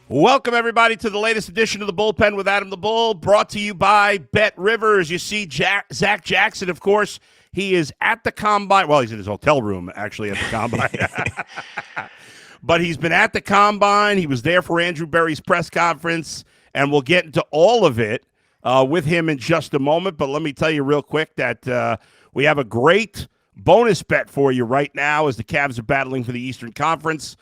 Welcome, everybody, to the latest edition of the Bullpen with Adam the Bull, brought to you by Bet Rivers. You see Zac Jackson, of course. He is at the Combine. Well, he's in his hotel room, actually, at the Combine. But he's been at the Combine. He was there for Andrew Berry's press conference, and we'll get into all of it with him in just a moment. But let me tell you real quick that we have a great bonus bet for you right now as the Cavs are battling for the Eastern Conference.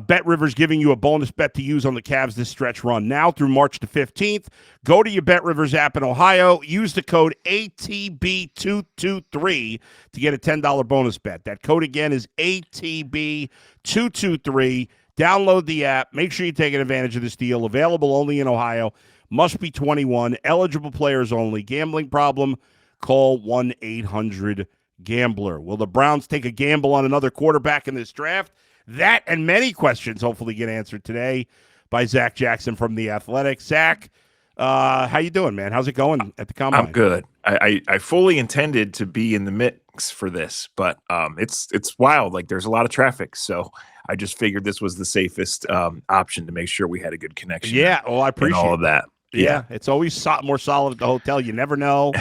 Bet Rivers giving you a bonus bet to use on the Cavs this stretch run now through March the 15th. Go to your Bet Rivers app in Ohio. Use the code ATB223 to get a $10 bonus bet. That code again is ATB223. Download the app. Make sure you're taking advantage of this deal. Available only in Ohio. Must be 21. Eligible players only. Gambling problem? Call 1-800-GAMBLER. Will the Browns take a gamble on another quarterback in this draft? That and many questions hopefully get answered today by Zac Jackson from The Athletic. Zac, how you doing, man? How's it going at the Combine? I'm good. I fully intended to be in the mix for this, but it's wild. Like, there's a lot of traffic, so I just figured this was the safest option to make sure we had a good connection. Yeah, well, I appreciate all of that. Yeah, it's always more solid at the hotel. You never know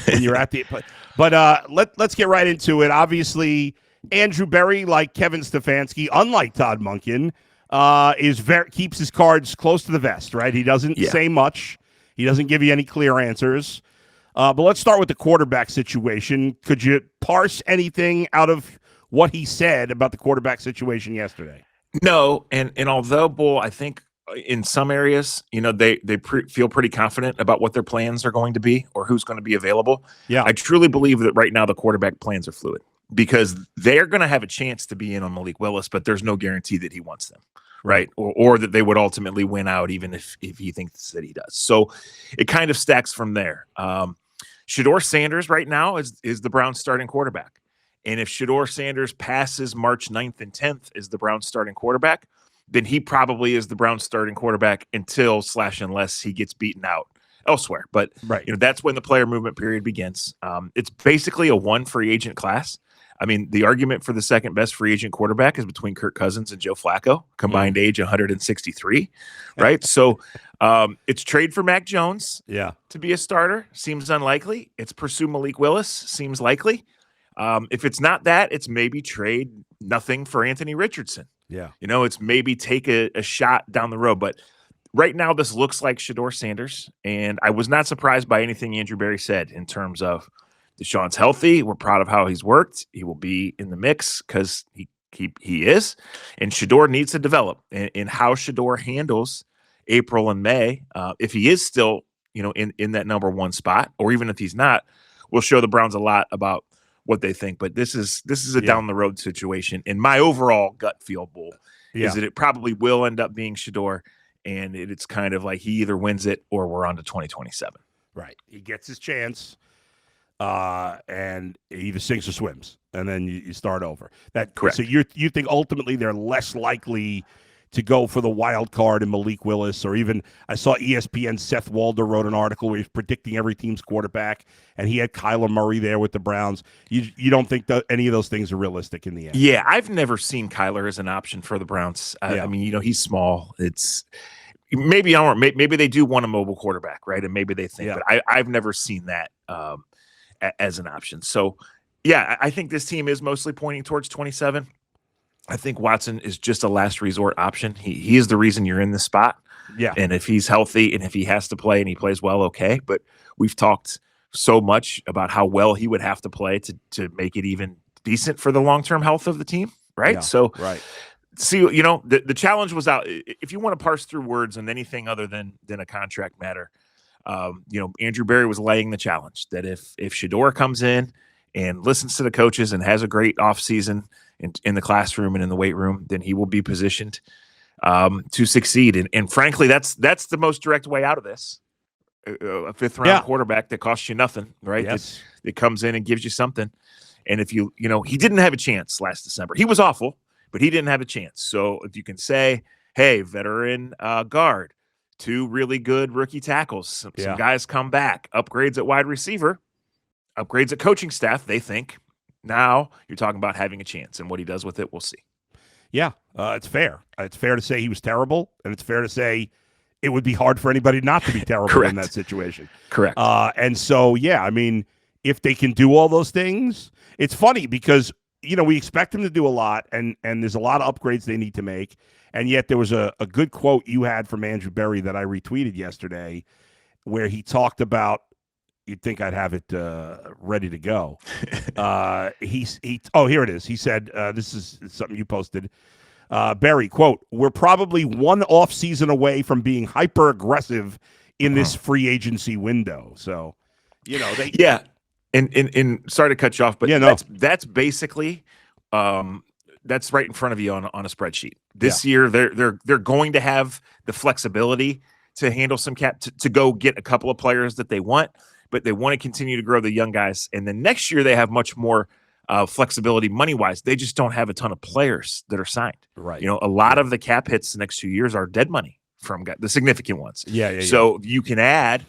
when you're at the – but let's get right into it. Obviously – Andrew Berry, like Kevin Stefanski, unlike Todd Monken, keeps his cards close to the vest, right? He doesn't say much. He doesn't give you any clear answers. But let's start with the quarterback situation. Could you parse anything out of what he said about the quarterback situation yesterday? No, and although, Bull, I think in some areas, they feel pretty confident about what their plans are going to be or who's going to be available. Yeah, I truly believe that right now the quarterback plans are fluid, because they're going to have a chance to be in on Malik Willis, but there's no guarantee that he wants them, right? Or that they would ultimately win out, even if he thinks that he does. So it kind of stacks from there. Shedeur Sanders right now is the Browns starting quarterback. And if Shedeur Sanders passes March 9th and 10th as the Browns starting quarterback, then he probably is the Browns starting quarterback unless he gets beaten out elsewhere. But that's when the player movement period begins. It's basically a one free agent class. I mean, the argument for the second best free agent quarterback is between Kirk Cousins and Joe Flacco, combined age 163, right? So it's trade for Mac Jones to be a starter. Seems unlikely. It's pursue Malik Willis. Seems likely. If it's not that, it's maybe trade nothing for Anthony Richardson. Yeah. It's maybe take a shot down the road. But right now, this looks like Shedeur Sanders, and I was not surprised by anything Andrew Berry said in terms of Deshaun's healthy. We're proud of how he's worked. He will be in the mix because he is, and Shedeur needs to develop. And how Shedeur handles April and May, if he is still in that number one spot, or even if he's not, will show the Browns a lot about what they think. But this is a down the road situation. And my overall gut feel, Bull, is that it probably will end up being Shedeur. And it's kind of like he either wins it or we're on to 2027. Right. He gets his chance, and he either sinks or swims, and then you start over. Correct. So you think ultimately they're less likely to go for the wild card in Malik Willis, or even I saw ESPN's Seth Walder wrote an article where he's predicting every team's quarterback, and he had Kyler Murray there with the Browns. You don't think that any of those things are realistic in the end? Yeah, I've never seen Kyler as an option for the Browns. I mean, he's small. It's maybe they do want a mobile quarterback, right? And maybe they think, but I've never seen that as an option. So, yeah, I think this team is mostly pointing towards 27. I think Watson is just a last resort option. He is the reason you're in this spot. Yeah. And if he's healthy and if he has to play and he plays well, okay. But we've talked so much about how well he would have to play to make it even decent for the long-term health of the team, right? Yeah, so right. See, the challenge was out. If you want to parse through words and anything other than a contract matter, Andrew Berry was laying the challenge that if Shedeur comes in and listens to the coaches and has a great offseason in the classroom and in the weight room, then he will be positioned to succeed. And frankly, that's the most direct way out of this. A fifth-round quarterback that costs you nothing, right? Yes. That comes in and gives you something. And if he didn't have a chance last December. He was awful, but he didn't have a chance. So if you can say, hey, veteran guard, 2 really good rookie tackles, some guys come back, upgrades at wide receiver, upgrades at coaching staff, they think. Now you're talking about having a chance, and what he does with it, we'll see. Yeah, it's fair. It's fair to say he was terrible, and it's fair to say it would be hard for anybody not to be terrible in that situation. Correct. And so, yeah, I mean, if they can do all those things, it's funny because, we expect them to do a lot, and there's a lot of upgrades they need to make. And yet there was a good quote you had from Andrew Berry that I retweeted yesterday where he talked about, you'd think I'd have it ready to go. Here it is. He said, this is something you posted. Barry, quote, "We're probably one off season away from being hyper aggressive in this free agency window." So, And sorry to cut you off, but that's basically that's right in front of you on a spreadsheet. This year they're going to have the flexibility to handle some cap to go get a couple of players that they want, but they want to continue to grow the young guys. And then next year they have much more flexibility money-wise. They just don't have a ton of players that are signed. Right. A lot of the cap hits the next 2 years are dead money from the significant ones. Yeah. So you can add,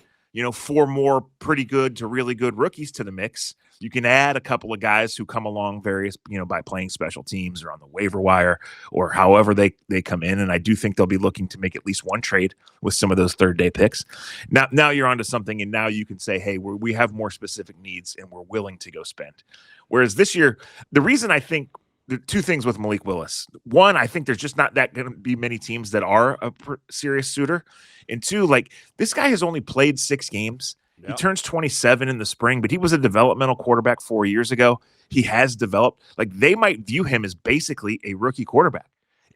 4 more pretty good to really good rookies to the mix. You can add a couple of guys who come along by playing special teams or on the waiver wire or however they come in. And I do think they'll be looking to make at least one trade with some of those third-day picks. Now you're onto something, and now you can say, hey, we have more specific needs and we're willing to go spend. Whereas this year, the reason I think the two things with Malik Willis. One, I think there's just not that going to be many teams that are a serious suitor. And two, this guy has only played 6 games. Yep. He turns 27 in the spring, but he was a developmental quarterback 4 years ago. He has developed. They might view him as basically a rookie quarterback,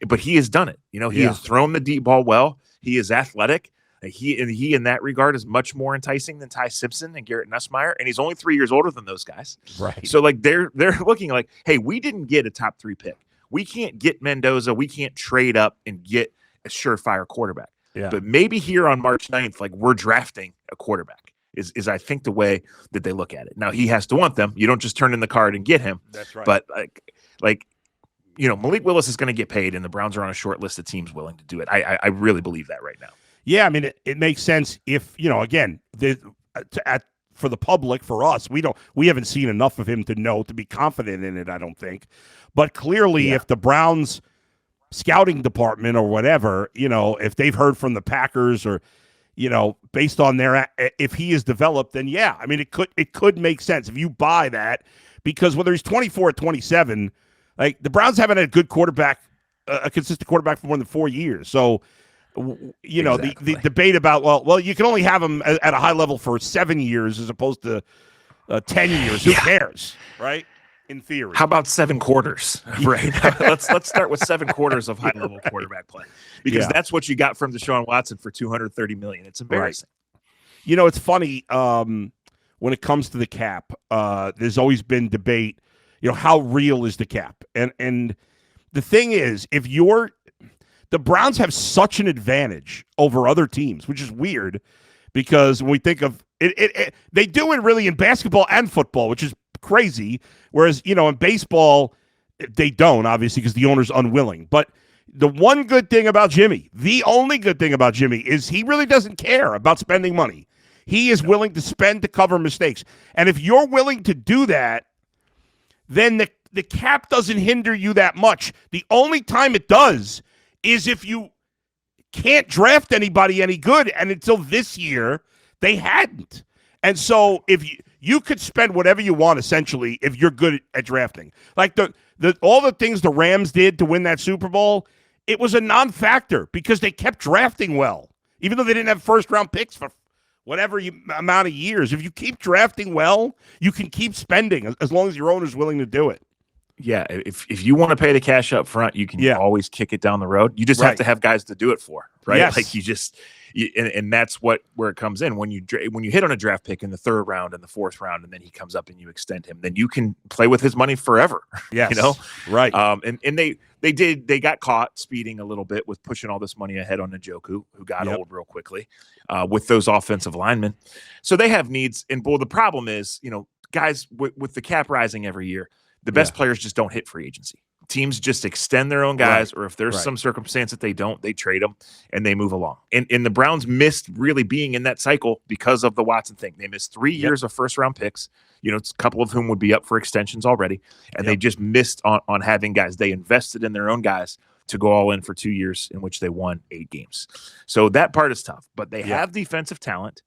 but he has done it. He has thrown the deep ball well. He is athletic. He in that regard is much more enticing than Ty Simpson and Garrett Nussmeier, and he's only 3 years older than those guys. Right. So they're looking hey, we didn't get a top 3 pick. We can't get Mendoza. We can't trade up and get a surefire quarterback. Yeah. But maybe here on March 9th, we're drafting a quarterback is I think the way that they look at it. Now he has to want them. You don't just turn in the card and get him. That's right. But Malik Willis is going to get paid, and the Browns are on a short list of teams willing to do it. I really believe that right now. Yeah, I mean, it makes sense if, again, for the public, for us, we haven't seen enough of him to be confident in it, I don't think. But clearly, if the Browns scouting department or whatever, if they've heard from the Packers or, based on if he is developed, then I mean, it could make sense if you buy that, because whether he's 24 or 27, the Browns haven't had a good quarterback, a consistent quarterback for more than 4 years. So, exactly. the debate about, well, you can only have him at a high level for 7 years as opposed to 10 years. Who cares, right? In theory. How about 7 quarters? Right. let's start with 7 quarters of high level quarterback play, because that's what you got from Deshaun Watson for $230 million. It's embarrassing. Right. It's funny when it comes to the cap. There's always been debate. How real is the cap? And the thing is, the Browns have such an advantage over other teams, which is weird because when we think of it, they do it really in basketball and football, which is crazy. Whereas, in baseball, they don't, obviously, because the owner's unwilling. But the one good thing about Jimmy, the only good thing about Jimmy, is he really doesn't care about spending money. He is willing to spend to cover mistakes. And if you're willing to do that, then the cap doesn't hinder you that much. The only time it does is if you can't draft anybody any good, and until this year, they hadn't. And so if you could spend whatever you want, essentially, if you're good at drafting. All the things the Rams did to win that Super Bowl, it was a non-factor because they kept drafting well, even though they didn't have first-round picks for whatever amount of years. If you keep drafting well, you can keep spending as long as your owner's willing to do it. Yeah, if you want to pay the cash up front, you can always kick it down the road. You just have to have guys to do it for, right? Yes. And that's where it comes in. When you hit on a draft pick in the 3rd round and the 4th round, and then he comes up and you extend him, then you can play with his money forever. Yes, right. And they got caught speeding a little bit with pushing all this money ahead on Njoku, who got old real quickly, with those offensive linemen. So they have needs. And the problem is, guys with the cap rising every year, the best players just don't hit free agency. Teams just extend their own guys, or if there's some circumstance that they don't, they trade them and they move along. And the Browns missed really being in that cycle because of the Watson thing. They missed 3 years of first-round picks, a couple of whom would be up for extensions already, and they just missed on having guys. They invested in their own guys to go all in for 2 years in which they won 8 games. So that part is tough, but they have defensive talent.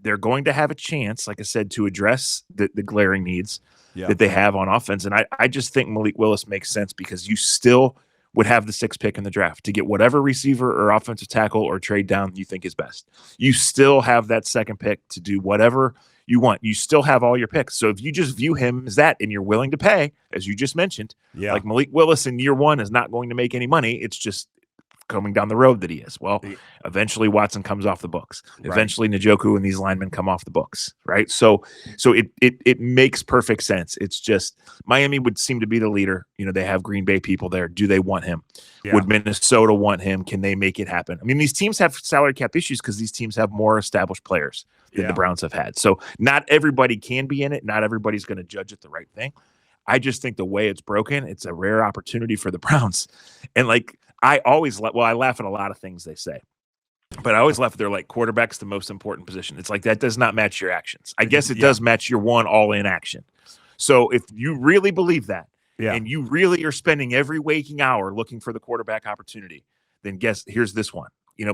They're going to have a chance, like I said, to address the glaring needs that they have on offense. And I just think Malik Willis makes sense because you still would have the 6th pick in the draft to get whatever receiver or offensive tackle or trade down you think is best. You still have that 2nd pick to do whatever you want. You still have all your picks. So if you just view him as that and you're willing to pay, as you just mentioned, like Malik Willis in year 1 is not going to make any money. It's just coming down the road that he is. Well, eventually Watson comes off the books. Eventually Njoku and these linemen come off the books, right? So it makes perfect sense. It's just Miami would seem to be the leader. They have Green Bay people there. Do they want him? Would Minnesota want him? Can they make it happen? I mean, these teams have salary cap issues because these teams have more established players than the Browns have had. So not everybody can be in it. Not everybody's going to judge it the right thing. I just think the way it's broken, it's a rare opportunity for the Browns. And I always I laugh at a lot of things they say, but I always laugh at they're like quarterback's the most important position. It's like that does not match your actions. I guess it does match your one all-in action. So if you really believe that and you really are spending every waking hour looking for the quarterback opportunity, then here's this one.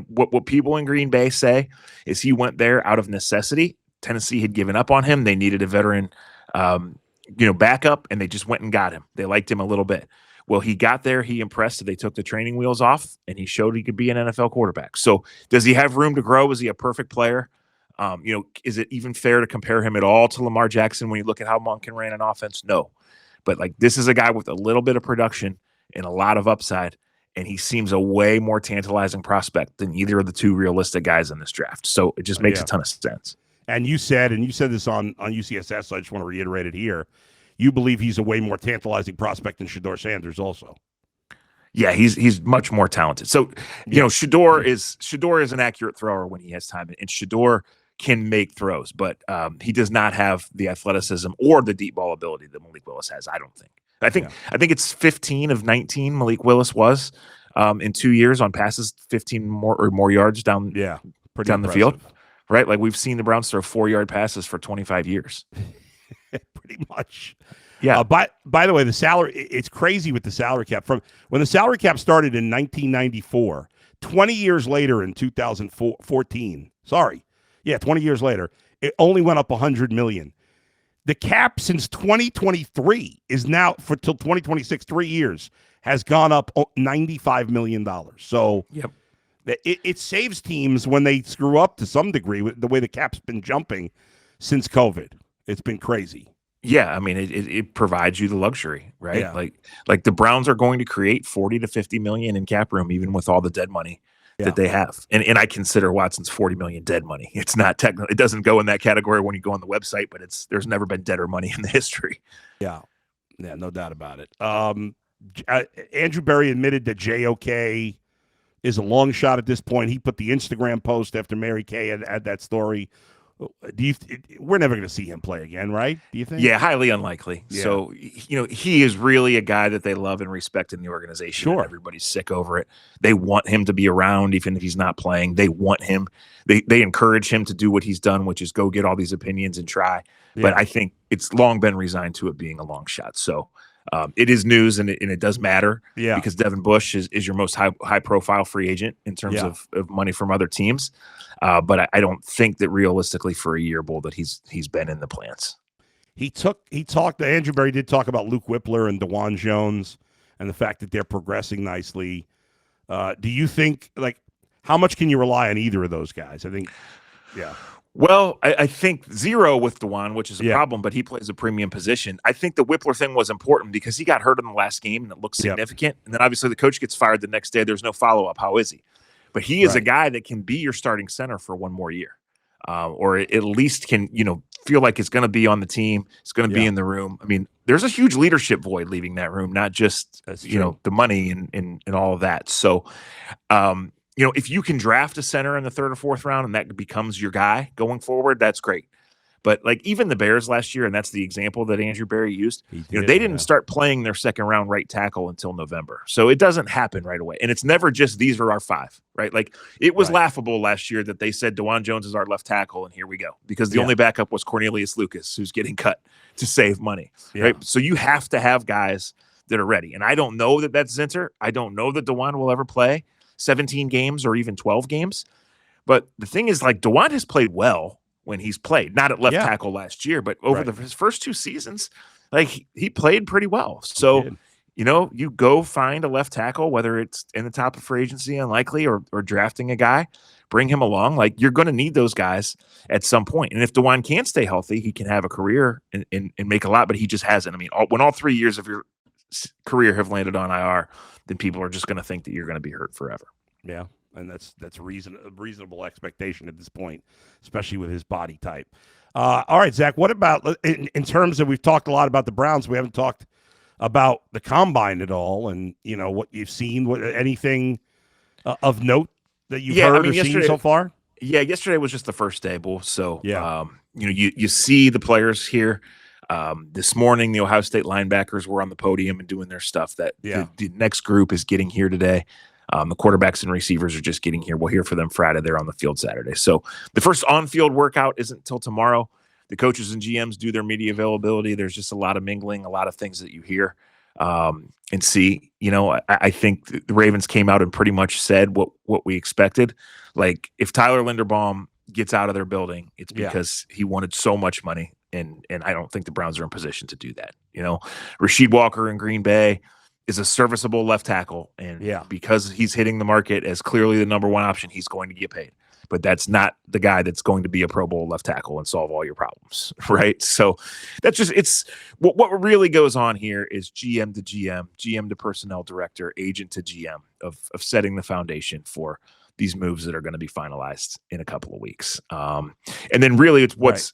What people in Green Bay say is he went there out of necessity. Tennessee had given up on him. They needed a veteran backup, and they just went and got him. They liked him a little bit. Well, he got there, he impressed, they took the training wheels off, and he showed he could be an NFL quarterback. So does he have room to grow? Is he a perfect player? Is it even fair to compare him at all to Lamar Jackson when you look at how Monken ran an offense? No. But this is a guy with a little bit of production and a lot of upside, and he seems a way more tantalizing prospect than either of the 2 realistic guys in this draft. So it just makes a ton of sense. And you said this on UCSS, so I just want to reiterate it here. You believe he's a way more tantalizing prospect than Shedeur Sanders also. Yeah, he's much more talented. So, Shedeur is an accurate thrower when he has time, and Shedeur can make throws, but he does not have the athleticism or the deep ball ability that Malik Willis has, I don't think. I think it's 15 of 19 Malik Willis was in 2 years on passes, 15 more yards down the field. Right? We've seen the Browns throw 4-yard passes for 25 years. Pretty much. Yeah. By the way, the salary, it's crazy with the salary cap. From when the salary cap started in 1994, 20 years later in 2014, 20 years later, it only went up $100 million. The cap since 2023 is now, till 2026, 3 years, has gone up $95 million. So it saves teams when they screw up to some degree with the way the cap's been jumping since COVID. It's been crazy. Yeah, I mean, it provides you the luxury, right? Yeah. Like the Browns are going to create 40 to 50 million in cap room, even with all the dead money that they have. And I consider Watson's 40 million dead money. It's not technical. It doesn't go in that category when you go on the website, but there's never been deader money in the history. Yeah, no doubt about it. Andrew Berry admitted that JOK is a long shot at this point. He put the Instagram post after Mary Kay had that story. We're never going to see him play again, right? Do you think? Yeah, highly unlikely. Yeah. So, he is really a guy that they love and respect in the organization. Sure. Everybody's sick over it. They want him to be around, even if he's not playing. They want him. They encourage him to do what he's done, which is go get all these opinions and try. Yeah. But I think it's long been resigned to it being a long shot. So it is news, and it does matter. Yeah. Because Devin Bush is your most high profile free agent in terms of money from other teams. But I don't think that realistically for a year, Bull, that he's been in the plans. Andrew Berry did talk about Luke Whippler and DeJuan Jones and the fact that they're progressing nicely. Do you think, how much can you rely on either of those guys? I think, Well, I think 0 with DeJuan, which is a problem, but he plays a premium position. I think the Whippler thing was important because he got hurt in the last game and it looked significant. And then obviously the coach gets fired the next day. There's no follow-up. How is he? But he is a guy that can be your starting center for one more year, or at least can, feel like it's going to be on the team. It's going to be in the room. I mean, there's a huge leadership void leaving that room, not just, the money and all of that. So, if you can draft a center in the 3rd or 4th round and that becomes your guy going forward, that's great. But like even the Bears last year, and that's the example that Andrew Berry used, they didn't yeah. start playing their second round right tackle until November. So it doesn't happen right away. And it's never just these are our 5, right? Like it was laughable last year that they said DeJuan Jones is our left tackle, and here we go. Because the only backup was Cornelius Lucas, who's getting cut to save money. Right. So you have to have guys that are ready. And I don't know that that's Zinter. I don't know that DeJuan will ever play 17 games or even 12 games. But the thing is, like, DeJuan has played well when he's played, not at left tackle last year, but over his first 2 seasons, like he played pretty well. So, you go find a left tackle, whether it's in the top of free agency, unlikely, or drafting a guy, bring him along. Like you're going to need those guys at some point. And if DeJuan can stay healthy, he can have a career and make a lot, but he just hasn't. I mean, when all 3 years of your career have landed on IR, then people are just going to think that you're going to be hurt forever. Yeah. And that's a reasonable expectation at this point, especially with his body type. All right, Zach, what about in terms of, we've talked a lot about the Browns. We haven't talked about the combine at all, and what you've seen, anything of note that you've heard or seen so far? Yeah, yesterday was just the first day, Bull. So, you see the players here. This morning, the Ohio State linebackers were on the podium and doing their stuff. The next group is getting here today. The quarterbacks and receivers are just getting here. We'll hear from them Friday. They're on the field Saturday. So the first on-field workout isn't until tomorrow. The coaches and GMs do their media availability. There's just a lot of mingling, a lot of things that you hear and see. I think the Ravens came out and pretty much said what we expected. Like if Tyler Linderbaum gets out of their building, it's because he wanted so much money. And I don't think the Browns are in position to do that. Rasheed Walker in Green Bay is a serviceable left tackle. And because he's hitting the market as clearly the number 1 option, he's going to get paid. But that's not the guy that's going to be a Pro Bowl left tackle and solve all your problems, right? So that's just, it's what really goes on here is GM to GM, GM to personnel director, agent to GM of setting the foundation for these moves that are going to be finalized in a couple of weeks. And then really it's what's,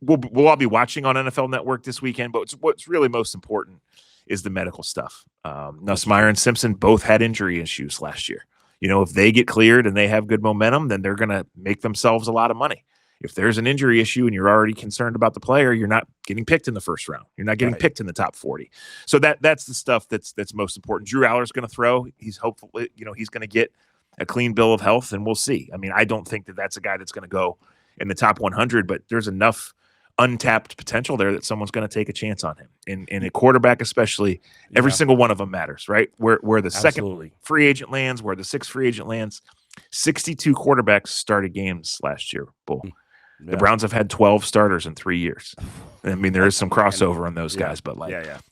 we'll all be watching on NFL Network this weekend, but what's really most important is the medical stuff. Nussmeier and Simpson both had injury issues last year. If they get cleared and they have good momentum, then they're going to make themselves a lot of money. If there's an injury issue and you're already concerned about the player, you're not getting picked in the first round. You're not getting picked in the top 40. So that's the stuff that's most important. Drew Aller's going to throw. He's hopefully, he's going to get a clean bill of health, and we'll see. I mean, I don't think that that's a guy that's going to go in the top 100, but there's enough untapped potential there that someone's going to take a chance on him. And a quarterback, especially, every single one of them matters, right? Where the second free agent lands, where the 6th free agent lands, 62 quarterbacks started games last year, Bull. The Browns have had 12 starters in 3 years. I mean, there is some crossover on those guys, but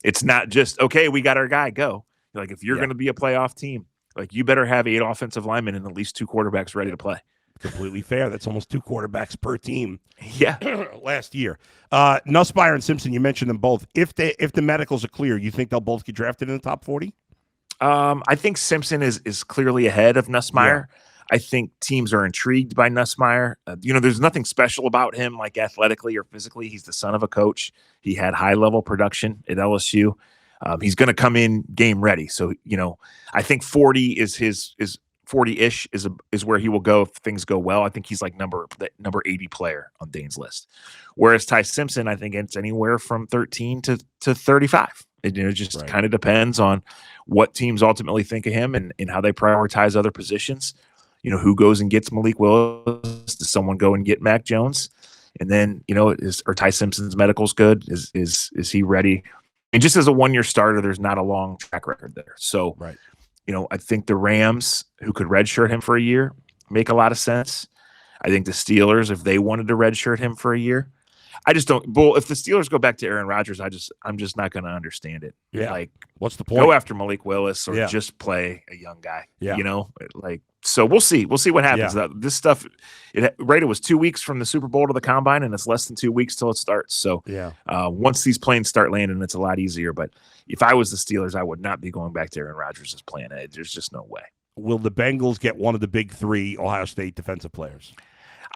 it's not just, okay, we got our guy, go. Like, if you're going to be a playoff team, like, you better have 8 offensive linemen and at least 2 quarterbacks ready to play. Completely fair. That's almost 2 quarterbacks per team. Yeah. Last year. Nussmeier and Simpson, you mentioned them both. If the medicals are clear, you think they'll both get drafted in the top 40? I think Simpson is clearly ahead of Nussmeier. I think teams are intrigued by Nussmeier. There's nothing special about him, like athletically or physically. He's the son of a coach. He had high-level production at LSU. He's going to come in game ready. So, I think 40 is his 40-ish is where he will go if things go well. I think he's like number 80 player on Dane's list. Whereas Ty Simpson, I think it's anywhere from 13 to 35. It just kind of depends on what teams ultimately think of him and how they prioritize other positions. Who goes and gets Malik Willis? Does someone go and get Mac Jones? And then, are Ty Simpson's medicals good? Is he ready? And just as a 1-year starter, there's not a long track record there. So, I think the Rams, who could redshirt him for a year, make a lot of sense. I think the Steelers, if they wanted to redshirt him for a year, I just don't. Bull, if the Steelers go back to Aaron Rodgers, I'm just not going to understand it. Yeah. Like, what's the point? Go after Malik Willis or just play a young guy. Yeah. So we'll see. We'll see what happens. This stuff, it was 2 weeks from the Super Bowl to the Combine, and it's less than 2 weeks till it starts. So once these planes start landing, it's a lot easier. But if I was the Steelers, I would not be going back to Aaron Rodgers' plan. There's just no way. Will the Bengals get one of the big 3 Ohio State defensive players?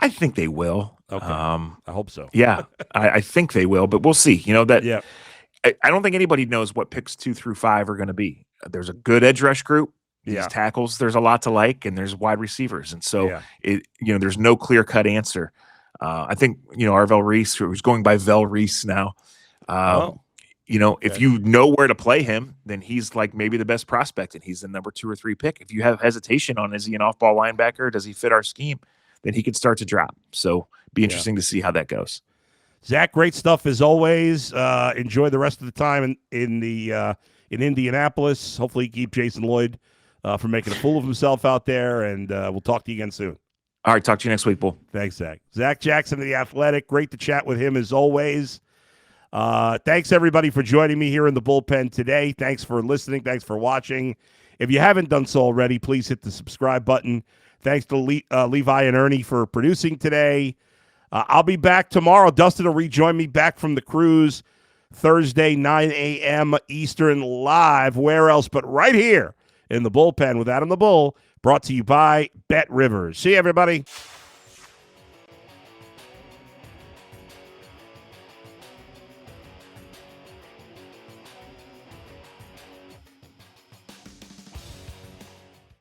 I think they will. Okay. I hope so. Yeah, I think they will, but we'll see. I don't think anybody knows what picks 2 through 5 are going to be. There's a good edge rush group. These tackles, there's a lot to like, and there's wide receivers. And so there's no clear-cut answer. I think, Arvel Reese, who's going by Vel Reese now. If you know where to play him, then he's like maybe the best prospect, and he's the number 2 or 3 pick. If you have hesitation on, is he an off-ball linebacker? Does he fit our scheme? Then he could start to drop. So be interesting to see how that goes. Zach, great stuff as always. Enjoy the rest of the time in Indianapolis. Hopefully keep Jason Lloyd from making a fool of himself out there, and we'll talk to you again soon. All right, talk to you next week, Bull. Thanks, Zach. Zac Jackson of The Athletic. Great to chat with him as always. Thanks, everybody, for joining me here in the bullpen today. Thanks for listening. Thanks for watching. If you haven't done so already, please hit the subscribe button. Thanks to Levi and Ernie for producing today. I'll be back tomorrow. Dustin will rejoin me back from the cruise Thursday, 9 a.m. Eastern live. Where else but right here in the bullpen with Adam the Bull, brought to you by Bet Rivers. See you, everybody.